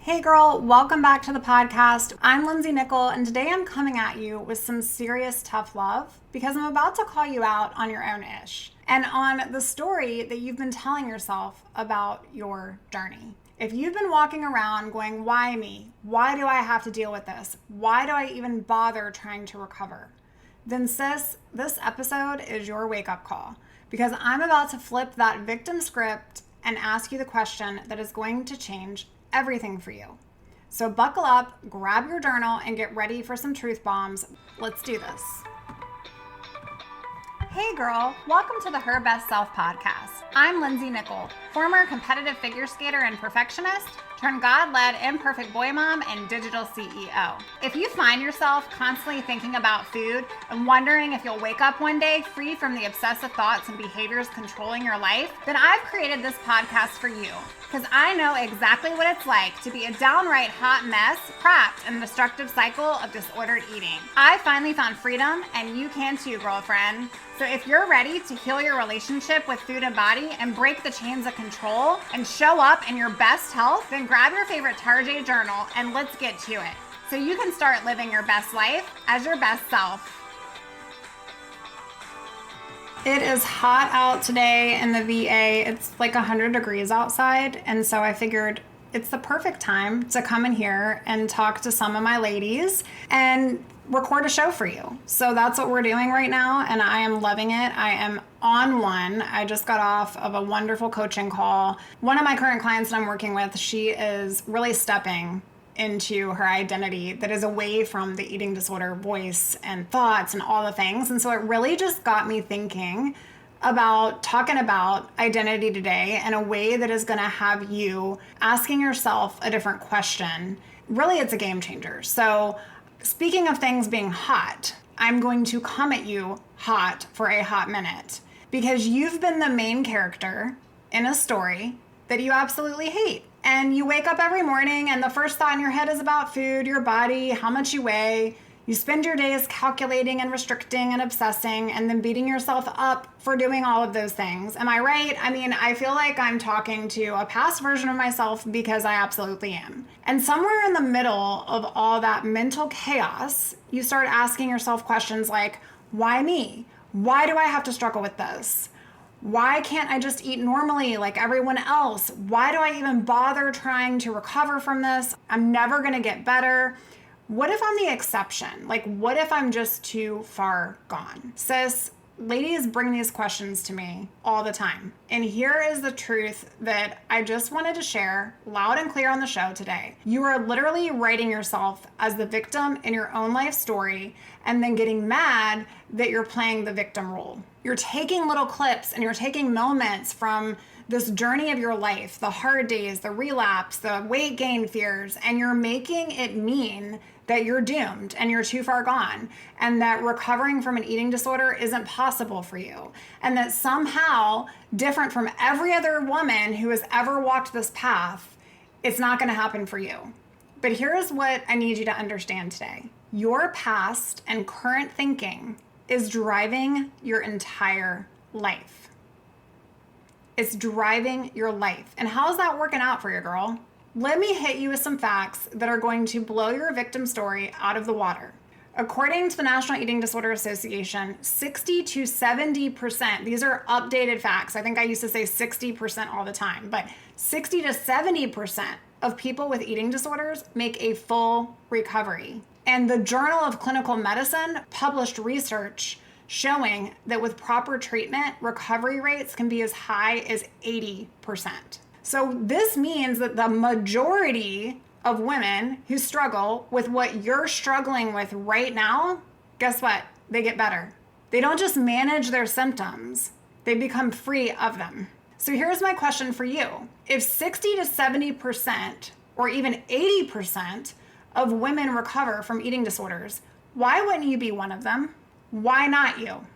Hey girl, welcome back to the podcast. I'm Lindsay Nickel, and today I'm coming at you with some serious tough love because I'm about to call you out on your own ish and on the story that you've been telling yourself about your journey. If you've been walking around going, why me? Why do I have to deal with this? Why do I even bother trying to recover? Then sis, this episode is your wake-up call because I'm about to flip that victim script and ask you the question that is going to change everything for you. So buckle up, grab your journal, and get ready for some truth bombs. Let's do this. Hey girl, welcome to the Her Best Self podcast. I'm Lindsay Nickel, former competitive figure skater and perfectionist, turned God-led imperfect boy mom and digital CEO. If you find yourself constantly thinking about food and wondering if you'll wake up one day free from the obsessive thoughts and behaviors controlling your life, then I've created this podcast for you because I know exactly what it's like to be a downright hot mess trapped in a destructive cycle of disordered eating. I finally found freedom, and you can too, girlfriend. So if you're ready to heal your relationship with food and body and break the chains of control and show up in your best health, then grab your favorite Tarjay journal and let's get to it so you can start living your best life as your best self. It is hot out today in the VA. It's like 100 degrees outside, and so I figured it's the perfect time to come in here and talk to some of my ladies and record a show for you. So that's what we're doing right now, and I am loving it. I am on one. I just got off of a wonderful coaching call. One of my current clients that I'm working with, she is really stepping into her identity that is away from the eating disorder voice and thoughts and all the things. And so it really just got me thinking about talking about identity today in a way that is going to have you asking yourself a different question. Really, it's a game changer. So speaking of things being hot, I'm going to come at you hot for a hot minute because you've been the main character in a story that you absolutely hate. And you wake up every morning and the first thought in your head is about food, your body, how much you weigh. You spend your days calculating and restricting and obsessing and then beating yourself up for doing all of those things. Am I right? I mean, I feel like I'm talking to a past version of myself because I absolutely am. And somewhere in the middle of all that mental chaos, you start asking yourself questions like, why me? Why do I have to struggle with this? Why can't I just eat normally like everyone else? Why do I even bother trying to recover from this? I'm never going to get better. What if I'm the exception? Like, what if I'm just too far gone? Sis, ladies bring these questions to me all the time. And here is the truth that I just wanted to share loud and clear on the show today. You are literally writing yourself as the victim in your own life story and then getting mad that you're playing the victim role. You're taking little clips and you're taking moments from this journey of your life, the hard days, the relapse, the weight gain fears, and you're making it mean that you're doomed and you're too far gone and that recovering from an eating disorder isn't possible for you and that somehow different from every other woman who has ever walked this path, it's not going to happen for you. But here's what I need you to understand today. Your past and current thinking is driving your entire life. It's driving your life. And how's that working out for you, girl? Let me hit you with some facts that are going to blow your victim story out of the water. According to the National Eating Disorder Association, 60 to 70%, these are updated facts. I think I used to say 60% all the time, but 60 to 70% of people with eating disorders make a full recovery. And the Journal of Clinical Medicine published research showing that with proper treatment, recovery rates can be as high as 80%. So this means that the majority of women who struggle with what you're struggling with right now, guess what? They get better. They don't just manage their symptoms, they become free of them. So here's my question for you. If 60 to 70% or even 80% of women recover from eating disorders, why wouldn't you be one of them? Why not you?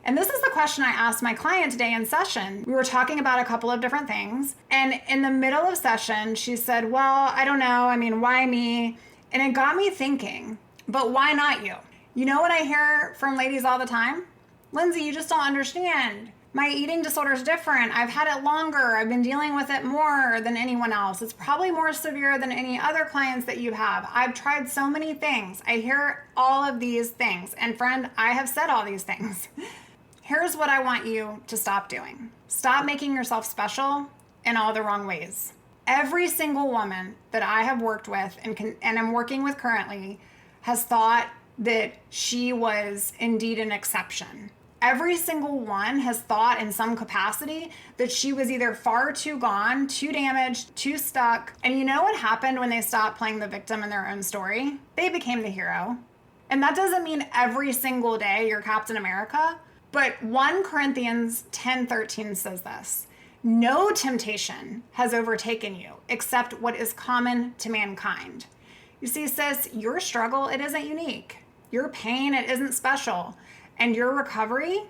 And this is the question I asked my client today in session. We were talking about a couple of different things. And in the middle of session, she said, well, I don't know. I mean, why me? And it got me thinking, but why not you? You know what I hear from ladies all the time? Lindsay, you just don't understand. My eating disorder is different. I've had it longer. I've been dealing with it more than anyone else. It's probably more severe than any other clients that you have. I've tried so many things. I hear all of these things. And friend, I have said all these things. Here's what I want you to stop doing. Stop making yourself special in all the wrong ways. Every single woman that I have worked with and I'm working with currently has thought that she was indeed an exception. Every single one has thought in some capacity that she was either far too gone, too damaged, too stuck. And you know what happened when they stopped playing the victim in their own story? They became the hero. And that doesn't mean every single day you're Captain America, but 1 Corinthians 10:13 says this: no temptation has overtaken you except what is common to mankind. You see, sis, your struggle, it isn't unique. Your pain, it isn't special. And your recovery,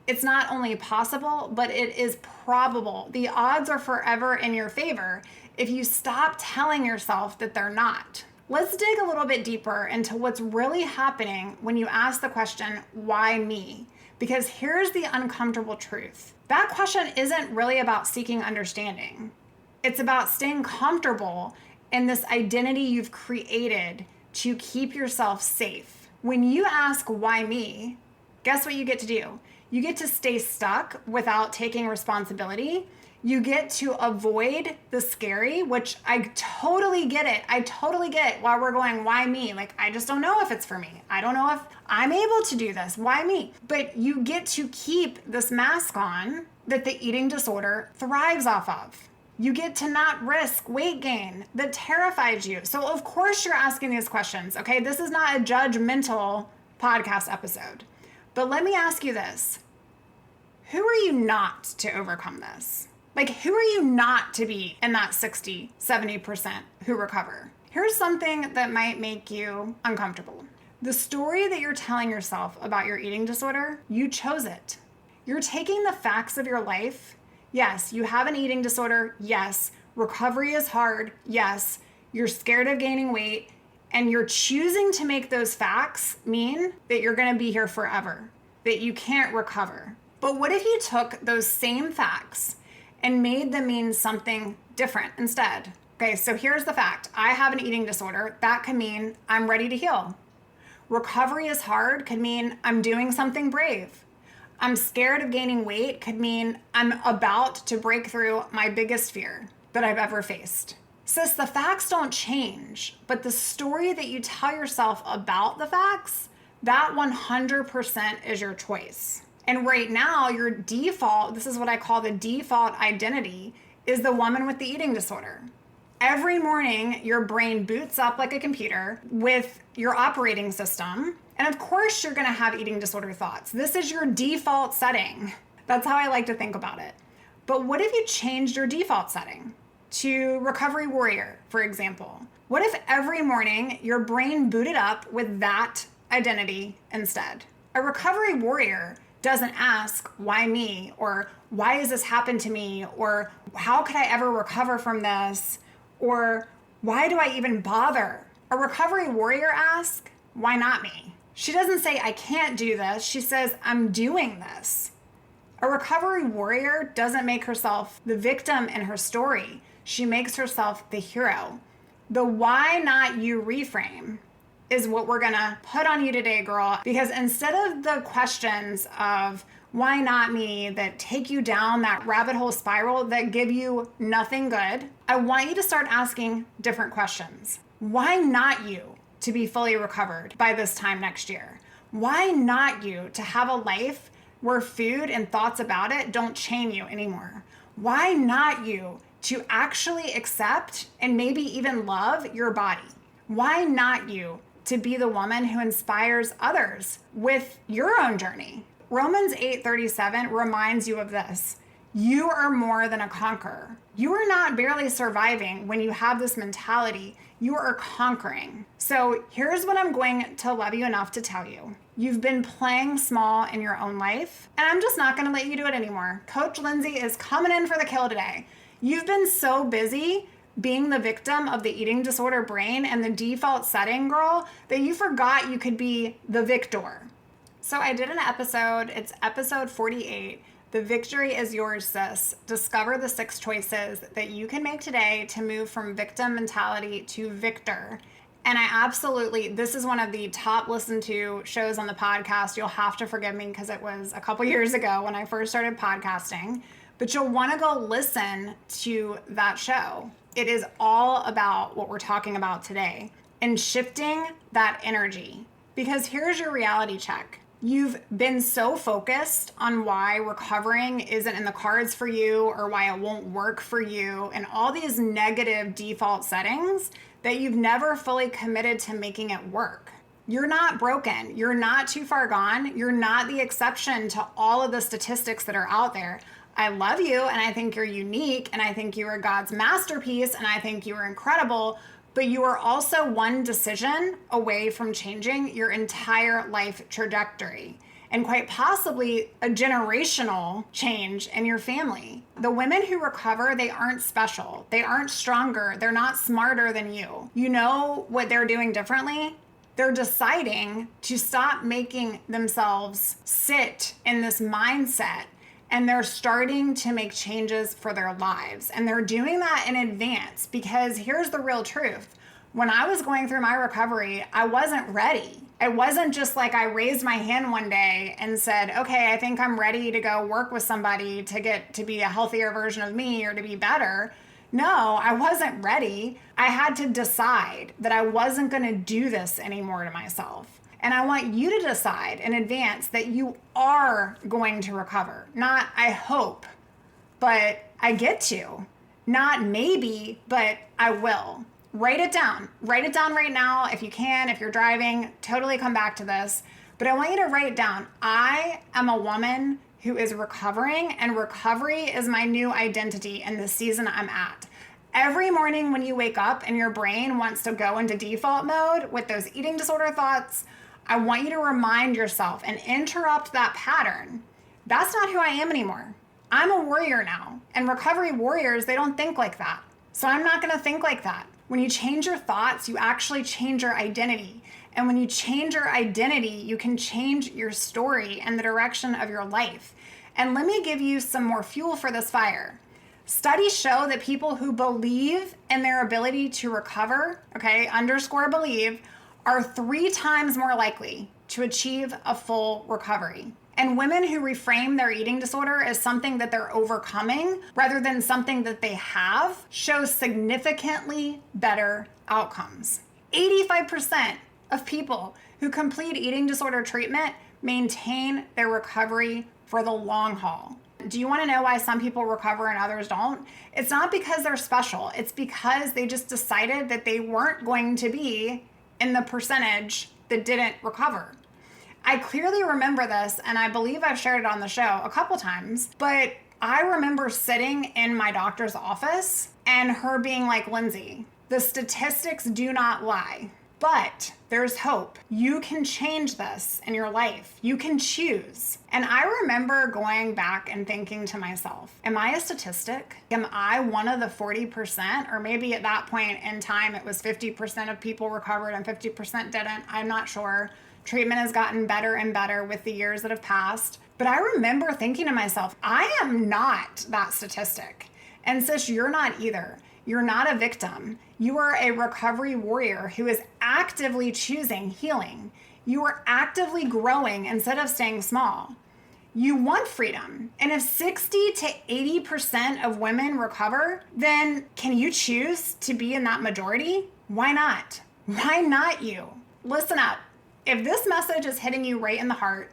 it's not only possible, but it is probable. The odds are forever in your favor if you stop telling yourself that they're not. Let's dig a little bit deeper into what's really happening when you ask the question, why me? Because here's the uncomfortable truth. That question isn't really about seeking understanding. It's about staying comfortable in this identity you've created to keep yourself safe. When you ask, why me? Guess what you get to do? You get to stay stuck without taking responsibility. You get to avoid the scary, which I totally get it. I totally get why we're going, why me? Like, I just don't know if it's for me. I don't know if I'm able to do this. Why me? But you get to keep this mask on that the eating disorder thrives off of. You get to not risk weight gain that terrifies you. So of course you're asking these questions, okay? This is not a judgmental podcast episode. But let me ask you this. Who are you not to overcome this? Like, who are you not to be in that 60, 70% who recover? Here's something that might make you uncomfortable. The story that you're telling yourself about your eating disorder, you chose it. You're taking the facts of your life. Yes, you have an eating disorder. Yes, recovery is hard. Yes, you're scared of gaining weight. And you're choosing to make those facts mean that you're going to be here forever, that you can't recover. But what if you took those same facts and made them mean something different instead? Okay, so here's the fact. I have an eating disorder. That could mean I'm ready to heal. Recovery is hard could mean I'm doing something brave. I'm scared of gaining weight could mean I'm about to break through my biggest fear that I've ever faced. Sis, the facts don't change, but the story that you tell yourself about the facts, that 100% is your choice. And right now, your default, this is what I call the default identity, is the woman with the eating disorder. Every morning, your brain boots up like a computer with your operating system. And of course, you're going to have eating disorder thoughts. This is your default setting. That's how I like to think about it. But what if you changed your default setting to recovery warrior, for example? What if every morning your brain booted up with that identity instead? A recovery warrior doesn't ask, why me? Or why has this happened to me? Or how could I ever recover from this? Or why do I even bother? A recovery warrior asks, why not me? She doesn't say, I can't do this. She says, I'm doing this. A recovery warrior doesn't make herself the victim in her story. She makes herself the hero. The why not you reframe is what we're gonna put on you today, girl. Because instead of the questions of why not me that take you down that rabbit hole spiral that give you nothing good, I want you to start asking different questions. Why not you to be fully recovered by this time next year? Why not you to have a life where food and thoughts about it don't chain you anymore? Why not you to actually accept and maybe even love your body? Why not you to be the woman who inspires others with your own journey? Romans 8:37 reminds you of this. You are more than a conqueror. You are not barely surviving when you have this mentality. You are conquering. So here's what I'm going to love you enough to tell you. You've been playing small in your own life, and I'm just not going to let you do it anymore. Coach Lindsay is coming in for the kill today. You've been so busy being the victim of the eating disorder brain and the default setting, girl, that you forgot you could be the victor. So I did an episode, it's episode 48, The victory is yours, sis. Discover the 6 choices that you can make today to move from victim mentality to victor. And this is one of the top listened to shows on the podcast. You'll have to forgive me because it was a couple years ago when I first started podcasting, but you'll want to go listen to that show. It is all about what we're talking about today and shifting that energy. Because here's your reality check. You've been so focused on why recovering isn't in the cards for you or why it won't work for you and all these negative default settings that you've never fully committed to making it work. You're not broken. You're not too far gone. You're not the exception to all of the statistics that are out there. I love you and I think you're unique and I think you are God's masterpiece and I think you are incredible, but you are also one decision away from changing your entire life trajectory and quite possibly a generational change in your family. The women who recover, they aren't special. They aren't stronger. They're not smarter than you. You know what they're doing differently? They're deciding to stop making themselves sit in this mindset and they're starting to make changes for their lives. And they're doing that in advance because here's the real truth. When I was going through my recovery, I wasn't ready. It wasn't just like I raised my hand one day and said, okay, I think I'm ready to go work with somebody to get to be a healthier version of me or to be better. No, I wasn't ready. I had to decide that I wasn't going to do this anymore to myself. And I want you to decide in advance that you are going to recover. Not I hope, but I get to. Not maybe, but I will. Write it down. Write it down right now if you can. If you're driving, totally come back to this. But I want you to write it down. I am a woman who is recovering, and recovery is my new identity in the season I'm at. Every morning when you wake up and your brain wants to go into default mode with those eating disorder thoughts, I want you to remind yourself and interrupt that pattern. That's not who I am anymore. I'm a warrior now. And recovery warriors, they don't think like that. So I'm not going to think like that. When you change your thoughts, you actually change your identity. And when you change your identity, you can change your story and the direction of your life. And let me give you some more fuel for this fire. Studies show that people who believe in their ability to recover, _believe, are 3 times more likely to achieve a full recovery. And women who reframe their eating disorder as something that they're overcoming rather than something that they have show significantly better outcomes. 85% of people who complete eating disorder treatment maintain their recovery for the long haul. Do you want to know why some people recover and others don't? It's not because they're special. It's because they just decided that they weren't going to be in the percentage that didn't recover. I clearly remember this, and I believe I've shared it on the show a couple times, but I remember sitting in my doctor's office and her being like, Lindsay, the statistics do not lie, but there's hope. You can change this in your life. You can choose. And I remember going back and thinking to myself, am I a statistic? Am I one of the 40%? Or maybe at that point in time, it was 50% of people recovered and 50% didn't. I'm not sure. Treatment has gotten better and better with the years that have passed. But I remember thinking to myself, I am not that statistic. And sis, you're not either. You're not a victim. You are a recovery warrior who is actively choosing healing. You are actively growing instead of staying small. You want freedom. And if 60 to 80% of women recover, then can you choose to be in that majority? Why not? Why not you? Listen up. If this message is hitting you right in the heart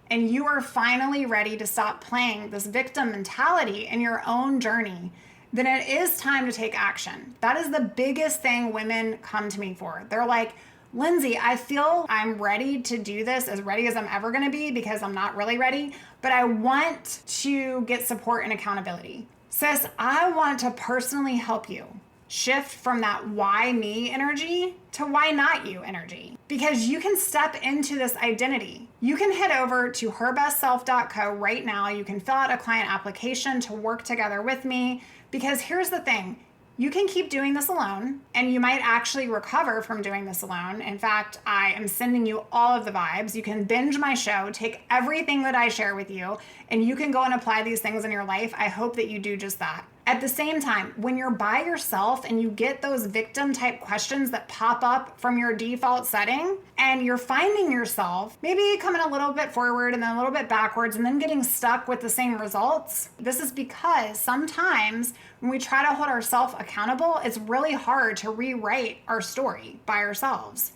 and you are finally ready to stop playing this victim mentality in your own journey, then it is time to take action. That is the biggest thing women come to me for. They're like, Lindsay, I feel I'm ready to do this, as ready as I'm ever going to be because I'm not really ready, but I want to get support and accountability. Sis, I want to personally help you shift from that why me energy to why not you energy, because you can step into this identity. You can head over to herbestself.co right now. You can fill out a client application to work together with me, because here's the thing. You can keep doing this alone, and you might actually recover from doing this alone. In fact, I am sending you all of the vibes. You can binge my show, take everything that I share with you, and you can go and apply these things in your life. I hope that you do just that. At the same time, when you're by yourself and you get those victim type questions that pop up from your default setting, and you're finding yourself maybe coming a little bit forward and then a little bit backwards and then getting stuck with the same results, this is because sometimes when we try to hold ourselves accountable, it's really hard to rewrite our story by ourselves.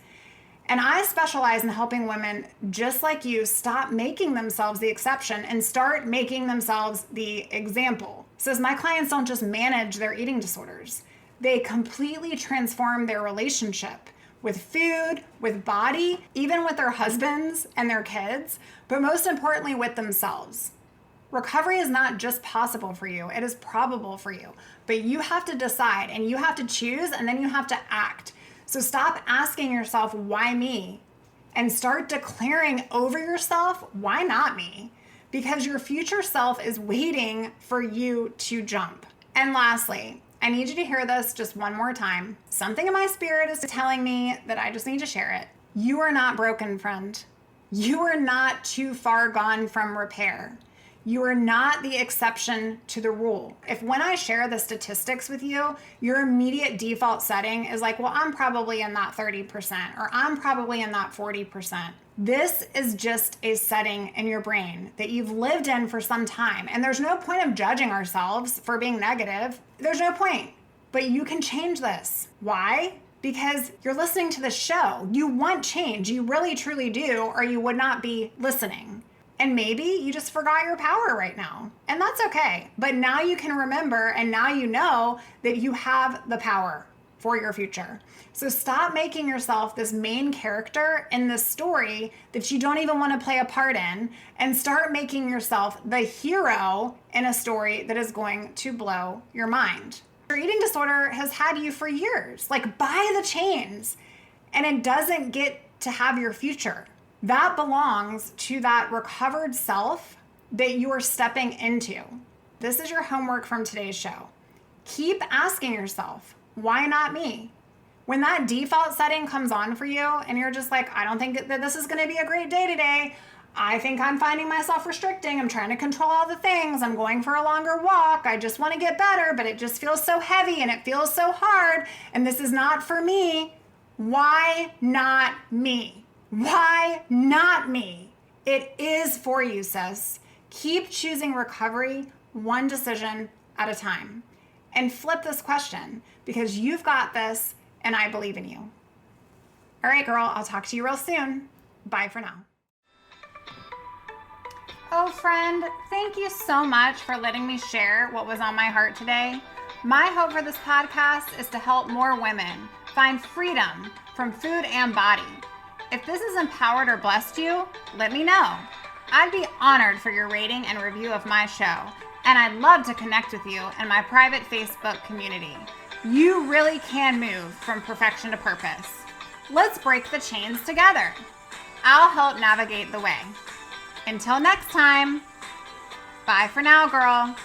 And I specialize in helping women just like you stop making themselves the exception and start making themselves the example. Says my clients don't just manage their eating disorders. They completely transform their relationship with food, with body, even with their husbands and their kids, but most importantly with themselves. Recovery is not just possible for you, it is probable for you. But you have to decide and you have to choose and then you have to act. So stop asking yourself, why me? And start declaring over yourself, why not me? Because your future self is waiting for you to jump. And lastly, I need you to hear this just one more time. Something in my spirit is telling me that I just need to share it. You are not broken, friend. You are not too far gone from repair. You are not the exception to the rule. If when I share the statistics with you, your immediate default setting is like, well, I'm probably in that 30% or I'm probably in that 40%. This is just a setting in your brain that you've lived in for some time. And there's no point of judging ourselves for being negative. There's no point. But you can change this. Why? Because you're listening to the show. You want change. You really, truly do, or you would not be listening. And maybe you just forgot your power right now. And that's okay. But now you can remember and now you know that you have the power for your future. So stop making yourself this main character in this story that you don't even want to play a part in and start making yourself the hero in a story that is going to blow your mind. Your eating disorder has had you for years. Like, buy the chains and it doesn't get to have your future. That belongs to that recovered self that you are stepping into. This is your homework from today's show. Keep asking yourself, why not me? When that default setting comes on for you and you're just like, I don't think that this is going to be a great day today. I think I'm finding myself restricting. I'm trying to control all the things. I'm going for a longer walk. I just want to get better, but it just feels so heavy and it feels so hard. And this is not for me. Why not me? Why not me? It is for you, sis. Keep choosing recovery one decision at a time. And flip this question because you've got this and I believe in you. All right, girl, I'll talk to you real soon. Bye for now. Oh, friend, thank you so much for letting me share what was on my heart today. My hope for this podcast is to help more women find freedom from food and body. If this has empowered or blessed you, let me know. I'd be honored for your rating and review of my show, and I'd love to connect with you in my private Facebook community. You really can move from perfection to purpose. Let's break the chains together. I'll help navigate the way. Until next time, bye for now, girl.